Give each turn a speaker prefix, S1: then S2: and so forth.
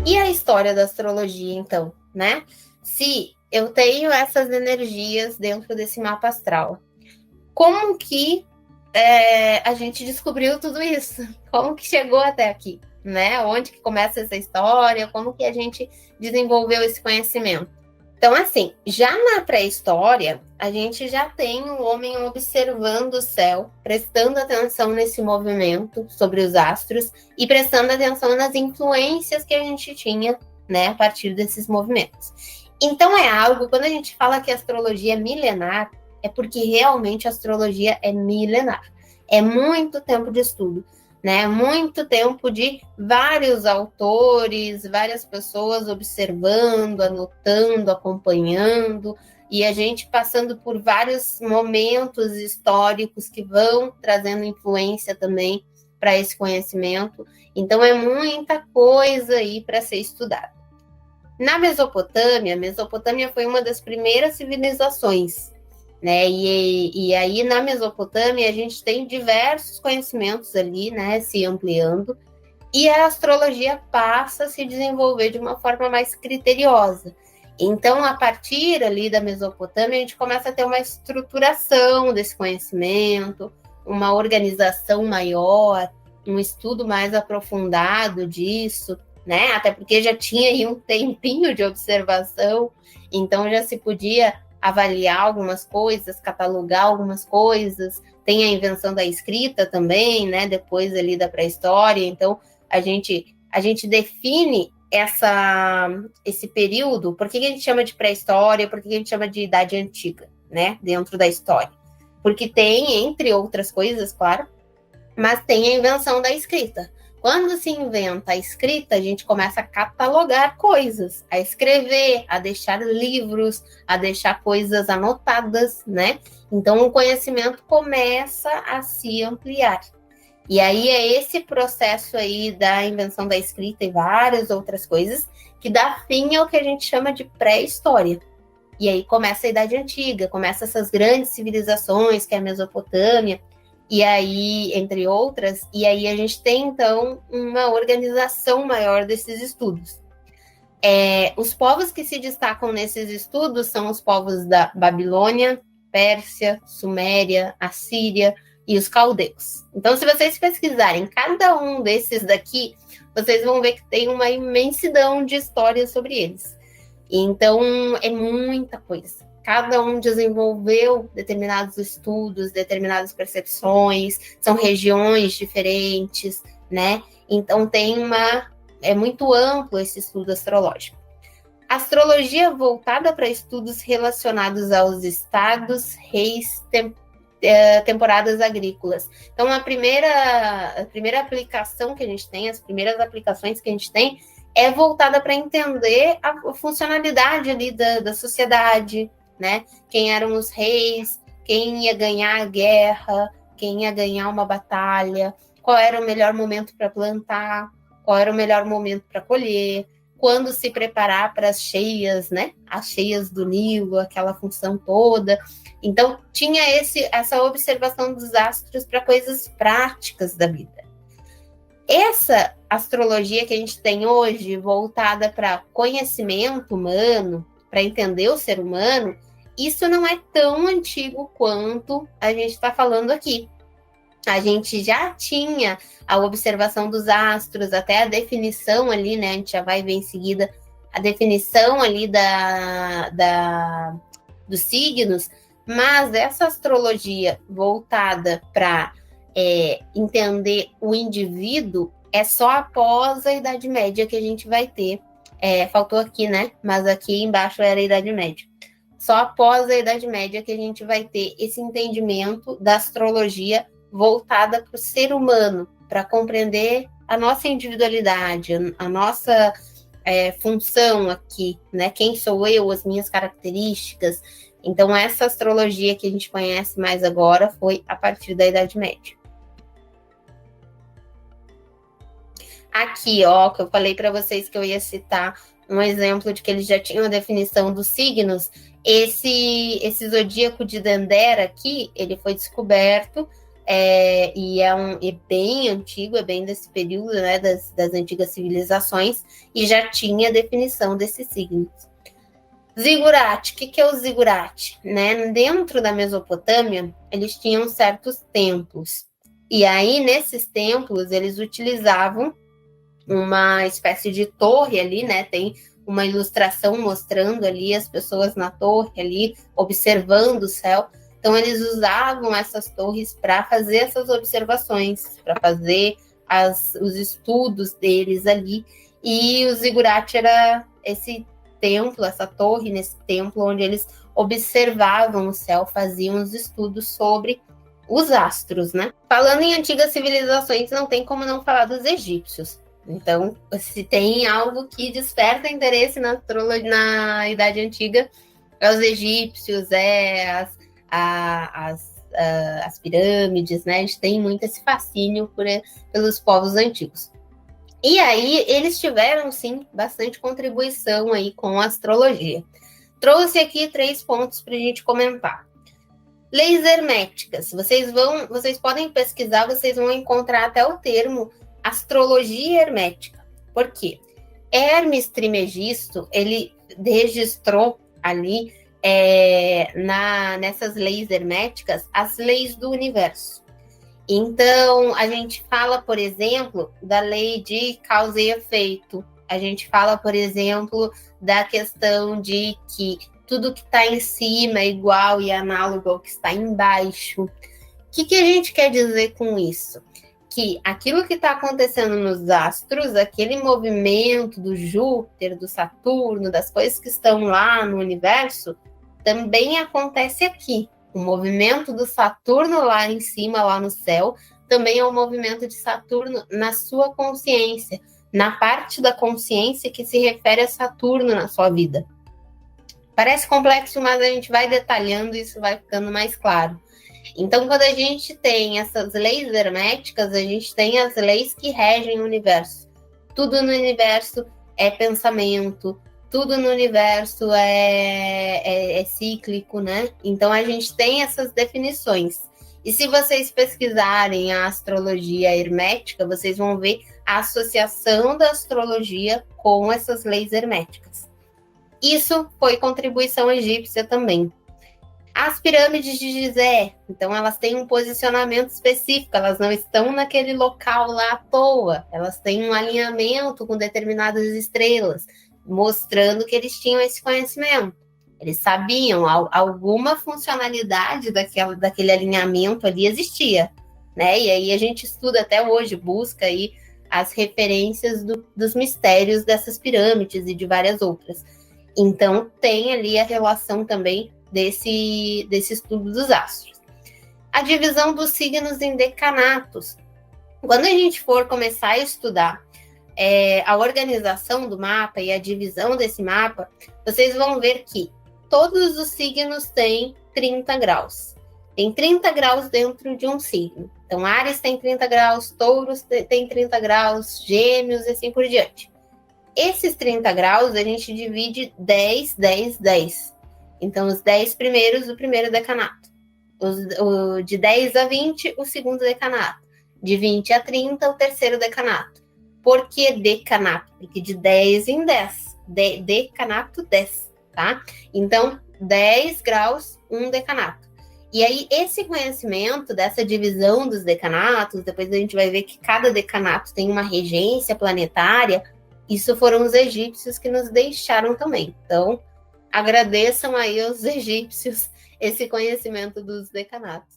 S1: E a história da astrologia, então, né? Se eu tenho essas energias dentro desse mapa astral, como que a gente descobriu tudo isso? Como que chegou até aqui, né? Onde que começa essa história? Como que a gente desenvolveu esse conhecimento? Então, assim, já na pré-história, a gente já tem o homem observando o céu, prestando atenção nesse movimento sobre os astros e prestando atenção nas influências que a gente tinha, né, a partir desses movimentos. Então, é algo, quando a gente fala que a astrologia é milenar, é porque realmente a astrologia é milenar. É muito tempo de estudo, né? Muito tempo de vários autores, várias pessoas observando, anotando, acompanhando, e a gente passando por vários momentos históricos que vão trazendo influência também para esse conhecimento. Então é muita coisa aí para ser estudada. Na Mesopotâmia, a Mesopotâmia foi uma das primeiras civilizações, né? E aí na Mesopotâmia a gente tem diversos conhecimentos ali, né, se ampliando, e a astrologia passa a se desenvolver de uma forma mais criteriosa. Então, a partir ali da Mesopotâmia, a gente começa a ter uma estruturação desse conhecimento, uma organização maior, um estudo mais aprofundado disso, né? Até porque já tinha aí um tempinho de observação, então já se podia avaliar algumas coisas, catalogar algumas coisas. Tem a invenção da escrita também, né? Depois ali da pré-história. Então, a gente define esse período. Por que a gente chama de pré-história? Por que a gente chama de idade antiga, né? Dentro da história. Porque tem, entre outras coisas, claro, mas tem a invenção da escrita. Quando se inventa a escrita, a gente começa a catalogar coisas, a escrever, a deixar livros, a deixar coisas anotadas, né? Então, o conhecimento começa a se ampliar. E aí é esse processo aí da invenção da escrita e várias outras coisas que dá fim ao que a gente chama de pré-história. E aí começa a Idade Antiga, começa essas grandes civilizações, que é a Mesopotâmia, e aí, entre outras, e aí a gente tem, então, uma organização maior desses estudos. Os povos que se destacam nesses estudos são os povos da Babilônia, Pérsia, Suméria, Assíria e os caldeus. Então, se vocês pesquisarem cada um desses daqui, vocês vão ver que tem uma imensidão de histórias sobre eles. Então, é muita coisa. Cada um desenvolveu determinados estudos, determinadas percepções, são regiões diferentes, né? Então, é muito amplo esse estudo astrológico. Astrologia voltada para estudos relacionados aos estados, reis, temporadas agrícolas. Então, a primeira aplicação que a gente tem, as primeiras aplicações que a gente tem, é voltada para entender a funcionalidade ali da sociedade, né? Quem eram os reis, quem ia ganhar a guerra, quem ia ganhar uma batalha, qual era o melhor momento para plantar, qual era o melhor momento para colher, quando se preparar para as cheias, né? As cheias do Nilo, aquela função toda. Então, tinha essa observação dos astros para coisas práticas da vida. Essa astrologia que a gente tem hoje, voltada para conhecimento humano, para entender o ser humano, isso não é tão antigo quanto a gente está falando aqui. A gente já tinha a observação dos astros, até a definição ali, né? A gente já vai ver em seguida a definição ali dos signos, mas essa astrologia voltada para entender o indivíduo é só após a Idade Média que a gente vai ter. Faltou aqui, né? Mas aqui embaixo era a Idade Média. Só após a Idade Média que a gente vai ter esse entendimento da astrologia voltada para o ser humano, para compreender a nossa individualidade, a nossa função aqui, né? Quem sou eu, as minhas características. Então, essa astrologia que a gente conhece mais agora foi a partir da Idade Média. Aqui, ó, que eu falei para vocês que eu ia citar um exemplo de que eles já tinham a definição dos signos. Esse zodíaco de Dendera aqui, ele foi descoberto é bem antigo, é bem desse período, né, das antigas civilizações, e já tinha definição desses signos. Zigurate, o que é o zigurate? Né? Dentro da Mesopotâmia, eles tinham certos templos, e aí nesses templos eles utilizavam uma espécie de torre ali, né? Tem uma ilustração mostrando ali as pessoas na torre ali, observando o céu. Então, eles usavam essas torres para fazer essas observações, para fazer os estudos deles ali. E o zigurate era esse templo, essa torre nesse templo, onde eles observavam o céu, faziam os estudos sobre os astros, né? Falando em antigas civilizações, não tem como não falar dos egípcios. Então, se tem algo que desperta interesse na astrologia na Idade Antiga, é os egípcios, as pirâmides, né? A gente tem muito esse fascínio pelos povos antigos. E aí, eles tiveram, sim, bastante contribuição aí com a astrologia. Trouxe aqui 3 pontos para a gente comentar. Leis herméticas. Vocês podem pesquisar, vocês vão encontrar até o termo astrologia hermética. Por quê? Hermes Trismegisto, ele registrou ali nessas leis herméticas as leis do universo. Então, a gente fala, por exemplo, da lei de causa e efeito. A gente fala, por exemplo, da questão de que tudo que está em cima é igual e análogo ao que está embaixo. O que a gente quer dizer com isso? Que aquilo que está acontecendo nos astros, aquele movimento do Júpiter, do Saturno, das coisas que estão lá no universo, também acontece aqui. O movimento do Saturno lá em cima, lá no céu, também é um movimento de Saturno na sua consciência, na parte da consciência que se refere a Saturno na sua vida. Parece complexo, mas a gente vai detalhando e isso vai ficando mais claro. Então, quando a gente tem essas leis herméticas, a gente tem as leis que regem o universo. Tudo no universo é pensamento, tudo no universo é cíclico, né? Então, a gente tem essas definições. E se vocês pesquisarem a astrologia hermética, vocês vão ver a associação da astrologia com essas leis herméticas. Isso foi contribuição egípcia também. As pirâmides de Gizé, então elas têm um posicionamento específico, elas não estão naquele local lá à toa, elas têm um alinhamento com determinadas estrelas, mostrando que eles tinham esse conhecimento. Eles sabiam, alguma funcionalidade daquele alinhamento ali existia, né? E aí a gente estuda até hoje, busca aí as referências dos mistérios dessas pirâmides e de várias outras. Então, tem ali a relação também desse estudo dos astros. A divisão dos signos em decanatos. Quando a gente for começar a estudar a organização do mapa e a divisão desse mapa, vocês vão ver que todos os signos têm 30 graus. Tem 30 graus dentro de um signo. Então, Áries tem 30 graus, Touros tem 30 graus, Gêmeos e assim por diante. Esses 30 graus a gente divide 10, 10, 10. Então, os 10 primeiros, o primeiro decanato. De 10 a 20, o segundo decanato. De 20 a 30, o terceiro decanato. Por que decanato? Porque de 10 em 10. Decanato 10, tá? Então, 10 graus, um decanato. E aí, esse conhecimento dessa divisão dos decanatos, depois a gente vai ver que cada decanato tem uma regência planetária. Isso foram os egípcios que nos deixaram também. Então, agradeçam aí aos egípcios esse conhecimento dos decanatos.